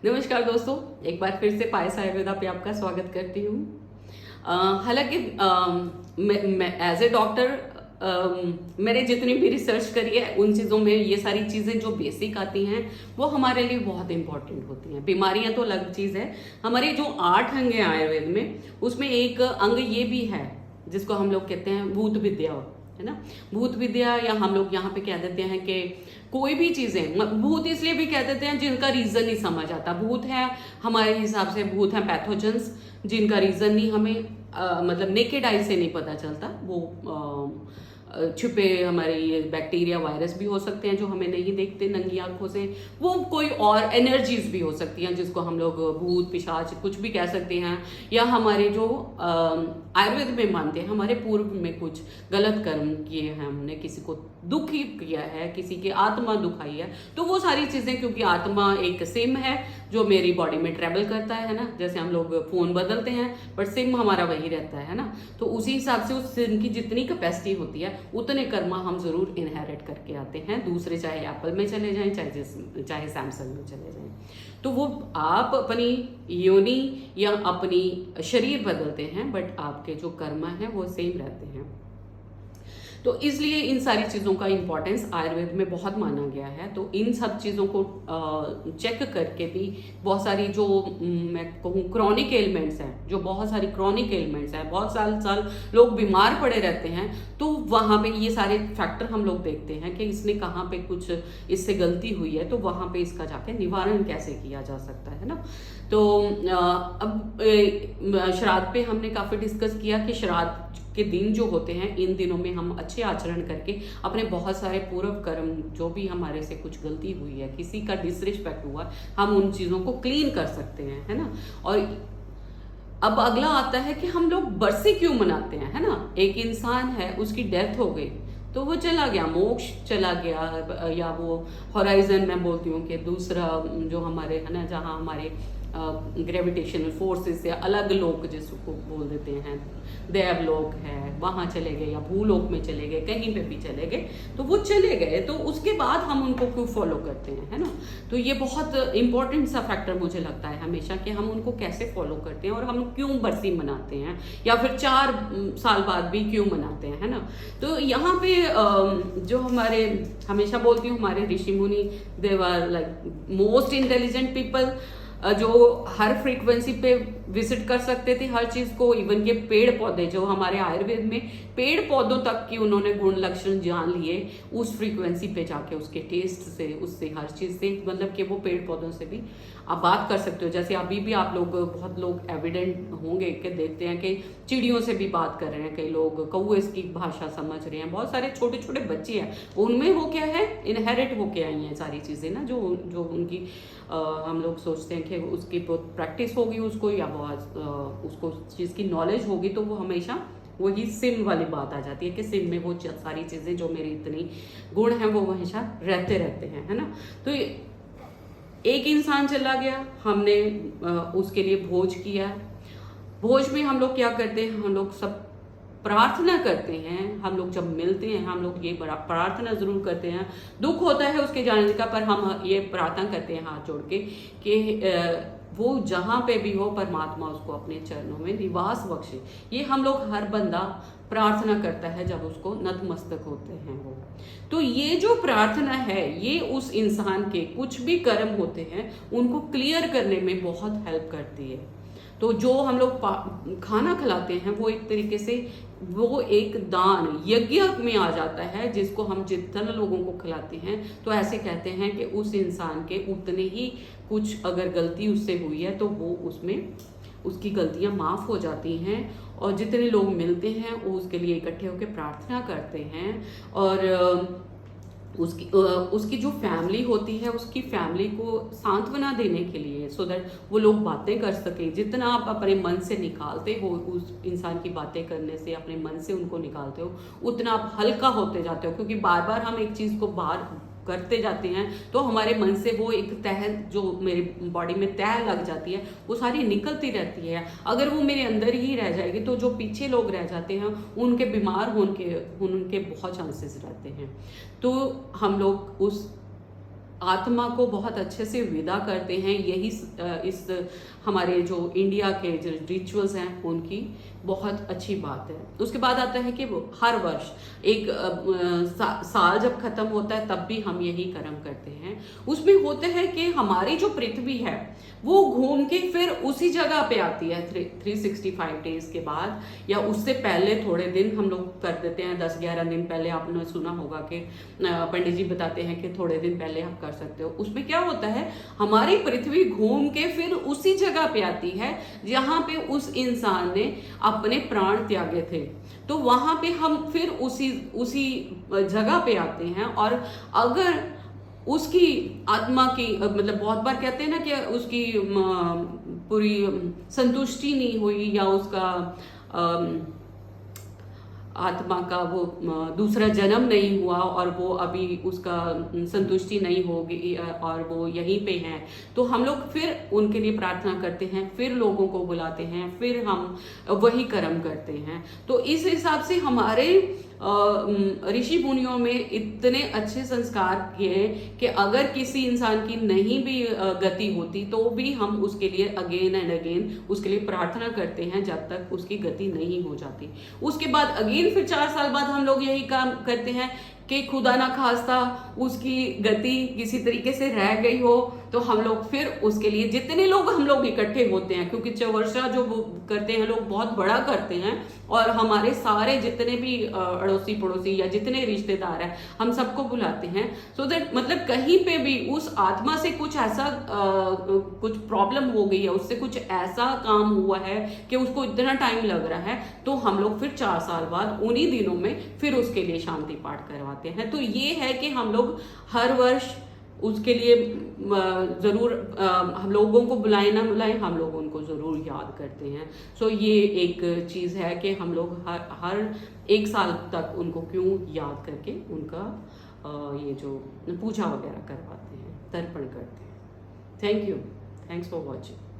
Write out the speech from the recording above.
नमस्कार दोस्तों, एक बार फिर से पायस आयुर्वेदा पे आपका स्वागत करती हूँ। हालांकि मैं एज ए डॉक्टर मैंने जितनी भी रिसर्च करी है उन चीज़ों में ये सारी चीज़ें जो बेसिक आती हैं वो हमारे लिए बहुत इंपॉर्टेंट होती हैं। बीमारियां तो अलग चीज़ है, हमारे जो 8 अंग हैं आयुर्वेद में उसमें एक अंग ये भी है जिसको हम लोग कहते हैं भूत विद्या, है ना। भूत विद्या, या हम लोग यहाँ पे कह देते हैं कि कोई भी चीजें भूत इसलिए भी कह देते हैं जिनका रीजन नहीं समझ आता। भूत है हमारे हिसाब से, भूत है पैथोजेंस जिनका रीजन नहीं हमें मतलब नेकेड आई से नहीं पता चलता। वो छुपे हमारे ये बैक्टीरिया वायरस भी हो सकते हैं जो हमें नहीं देखते नंगी आंखों से। वो कोई और एनर्जीज भी हो सकती हैं जिसको हम लोग भूत पिशाच कुछ भी कह सकते हैं। या हमारे जो आयुर्वेद में मानते हैं हमारे पूर्व में कुछ गलत कर्म किए हैं, हमने किसी को दुखी किया है, किसी की आत्मा दुखाई है, तो वो सारी चीजें, क्योंकि आत्मा एक सिम है जो मेरी बॉडी में ट्रेवल करता है ना। जैसे हम लोग फोन बदलते हैं बट सिम हमारा वही रहता है ना। तो उसी हिसाब से उस सिम की जितनी कैपेसिटी होती है उतने कर्मा हम जरूर इनहेरिट करके आते हैं दूसरे, चाहे एप्पल में चले जाएं चाहे सैमसंग में चले जाएं। तो वो आप अपनी योनि या अपनी शरीर बदलते हैं बट आपके जो कर्मा है वो सेम रहते हैं। तो इसलिए इन सारी चीज़ों का इंपॉर्टेंस आयुर्वेद में बहुत माना गया है। तो इन सब चीज़ों को चेक करके भी बहुत सारी जो मैं कहूँ क्रॉनिक एलिमेंट्स हैं, जो बहुत सारी क्रॉनिक एलिमेंट्स हैं, बहुत साल लोग बीमार पड़े रहते हैं, तो वहाँ पे ये सारे फैक्टर हम लोग देखते हैं कि इसने कहाँ पे कुछ इससे गलती हुई है, तो वहाँ पे इसका जाके निवारण कैसे किया जा सकता है ना। तो अब श्राद्ध पे हमने काफ़ी डिस्कस किया कि श्राद्ध के दिन जो होते हैं इन दिनों में हम अच्छे आचरण करके अपने बहुत सारे पूर्व कर्म, जो भी हमारे से कुछ गलती हुई है, किसी का डिसरिस्पेक्ट हुआ, हम उन चीज़ों को क्लीन कर सकते हैं, है ना। और अब अगला आता है कि हम लोग बरसी क्यों मनाते हैं, है ना। एक इंसान है, उसकी डेथ हो गई तो वो चला गया, मोक्ष चला गया, या वो हॉराइजन मैं बोलती हूँ कि दूसरा जो हमारे है ना, जहाँ हमारे ग्रेविटेशनल फोर्सेस से अलग लोक जिसको बोल देते हैं, देवलोक है, वहाँ चले गए, या भूलोक में चले गए, कहीं पे भी चले गए, तो वो चले गए, तो उसके बाद हम उनको क्यों फॉलो करते हैं, है ना। तो ये बहुत इंपॉर्टेंट सा फैक्टर मुझे लगता है हमेशा कि हम उनको कैसे फॉलो करते हैं और हम क्यों बरसी मनाते हैं, या फिर 4 साल बाद भी क्यों मनाते हैं, है ना। तो यहाँ पे जो हमारे, हमेशा बोलती हूँ, हमारे ऋषि मुनि they were like most intelligent people, जो हर फ्रीक्वेंसी पे विजिट कर सकते थे हर चीज को। इवन के पेड़ पौधे, जो हमारे आयुर्वेद में पेड़ पौधों तक की उन्होंने गुण लक्षण जान लिए उस फ्रीक्वेंसी पे जाके, उसके टेस्ट से, उससे, हर चीज से, मतलब कि वो पेड़ पौधों से भी आप बात कर सकते हो। जैसे अभी भी आप लोग, बहुत लोग एविडेंट होंगे कि देखते हैं कि चिड़ियों से भी बात कर रहे हैं, कई लोग कौवे की भाषा समझ रहे हैं, बहुत सारे छोटे छोटे बच्चे हैं, उनमें वो क्या है, इनहेरिट होके आई हैं सारी चीज़ें ना, जो उनकी हम लोग सोचते हैं कि उसकी प्रैक्टिस होगी उसको, या बहुत उसको चीज़ की नॉलेज होगी, तो वो हमेशा वही सिम वाली बात आ जाती है कि सिम में वो सारी चीज़ें जो मेरी इतनी गुण हैं वो हमेशा रहते हैं, है ना। तो एक इंसान चला गया, हमने उसके लिए भोज किया। भोज में हम लोग क्या करते हैं, हम लोग सब प्रार्थना करते हैं। हम लोग जब मिलते हैं हम लोग ये बड़ा प्रार्थना जरूर करते हैं, दुख होता है उसके जाने का, पर हम ये प्रार्थना करते हैं हाथ जोड़ के कि वो जहाँ पे भी हो परमात्मा उसको अपने चरणों में निवास बख्शे। ये हम लोग हर बंदा प्रार्थना करता है जब उसको नतमस्तक होते हैं वो। तो ये जो प्रार्थना है ये उस इंसान के कुछ भी कर्म होते हैं उनको क्लियर करने में बहुत हेल्प करती है। तो जो हम लोग खाना खिलाते हैं वो एक तरीके से वो एक दान यज्ञ में आ जाता है, जिसको हम जितने लोगों को खिलाते हैं तो ऐसे कहते हैं कि उस इंसान के उतने ही कुछ अगर गलती उससे हुई है तो वो उसमें उसकी गलतियां माफ़ हो जाती हैं। और जितने लोग मिलते हैं वो उसके लिए इकट्ठे होकर प्रार्थना करते हैं, और उसकी जो फैमिली होती है उसकी फैमिली को सांत्वना देने के लिए, सो दैट वो लोग बातें कर सकें। जितना आप अपने मन से निकालते हो उस इंसान की बातें करने से, अपने मन से उनको निकालते हो, उतना आप हल्का होते जाते हो, क्योंकि बार बार हम एक चीज़ को बाहर करते जाते हैं तो हमारे मन से वो एक तह जो मेरी बॉडी में तह लग जाती है वो सारी निकलती रहती है। अगर वो मेरे अंदर ही रह जाएगी तो जो पीछे लोग रह जाते हैं उनके बीमार होने के बहुत चांसेस रहते हैं। तो हम लोग उस आत्मा को बहुत अच्छे से विदा करते हैं। यही इस हमारे जो इंडिया के जो रिचुअल्स हैं उनकी बहुत अच्छी बात है। उसके बाद आता है कि वो हर वर्ष एक साल जब खत्म होता है तब भी हम यही कर्म करते हैं। उसमें होते हैं कि हमारी जो पृथ्वी है वो घूम के फिर उसी जगह पे आती है 365 डेज के बाद, या उससे पहले थोड़े दिन हम लोग कर देते हैं। 10-11 दिन पहले आपने सुना होगा कि पंडित जी बताते हैं कि थोड़े दिन पहले आप कर सकते हो। उसमें क्या होता है, हमारी पृथ्वी घूम के फिर उसी जगह पे आती है जहां पे उस इंसान ने अपने प्राण त्यागे थे। तो वहां पे हम फिर उसी जगह पे आते हैं। और अगर उसकी आत्मा की मतलब बहुत बार कहते हैं ना कि उसकी पूरी संतुष्टि नहीं हुई, या उसका आत्मा का वो दूसरा जन्म नहीं हुआ और वो अभी उसका संतुष्टि नहीं होगी और वो यहीं पे हैं, तो हम लोग फिर उनके लिए प्रार्थना करते हैं, फिर लोगों को बुलाते हैं, फिर हम वही कर्म करते हैं। तो इस हिसाब से हमारे ऋषि मुनियों में इतने अच्छे संस्कार किए कि अगर किसी इंसान की नहीं भी गति होती तो भी हम उसके लिए अगेन एंड अगेन उसके लिए प्रार्थना करते हैं जब तक उसकी गति नहीं हो जाती। उसके बाद अगेन फिर 4 साल बाद हम लोग यही काम करते हैं कि खुदा ना खास्ता उसकी गति किसी तरीके से रह गई हो तो हम लोग फिर उसके लिए जितने लोग हम लोग इकट्ठे होते हैं, क्योंकि चवर्षा जो वो करते हैं लोग बहुत बड़ा करते हैं, और हमारे सारे जितने भी अड़ोसी पड़ोसी या जितने रिश्तेदार हैं हम सबको बुलाते हैं, सो दैट मतलब कहीं पे भी उस आत्मा से कुछ ऐसा कुछ प्रॉब्लम हो गई है, उससे कुछ ऐसा काम हुआ है कि उसको इतना टाइम लग रहा है, तो हम लोग फिर 4 साल बाद उन्हीं दिनों में फिर उसके लिए शांति पाठ करवाते हैं। तो ये है कि हम लोग हर वर्ष उसके लिए जरूर हम लोगों को बुलाए ना बुलाएं, हम लोग उनको जरूर याद करते हैं। सो ये एक चीज है कि हम लोग हर 1 साल तक उनको क्यों याद करके उनका ये जो पूजा वगैरह करवाते हैं, तर्पण करते हैं। Thank you, thanks for watching.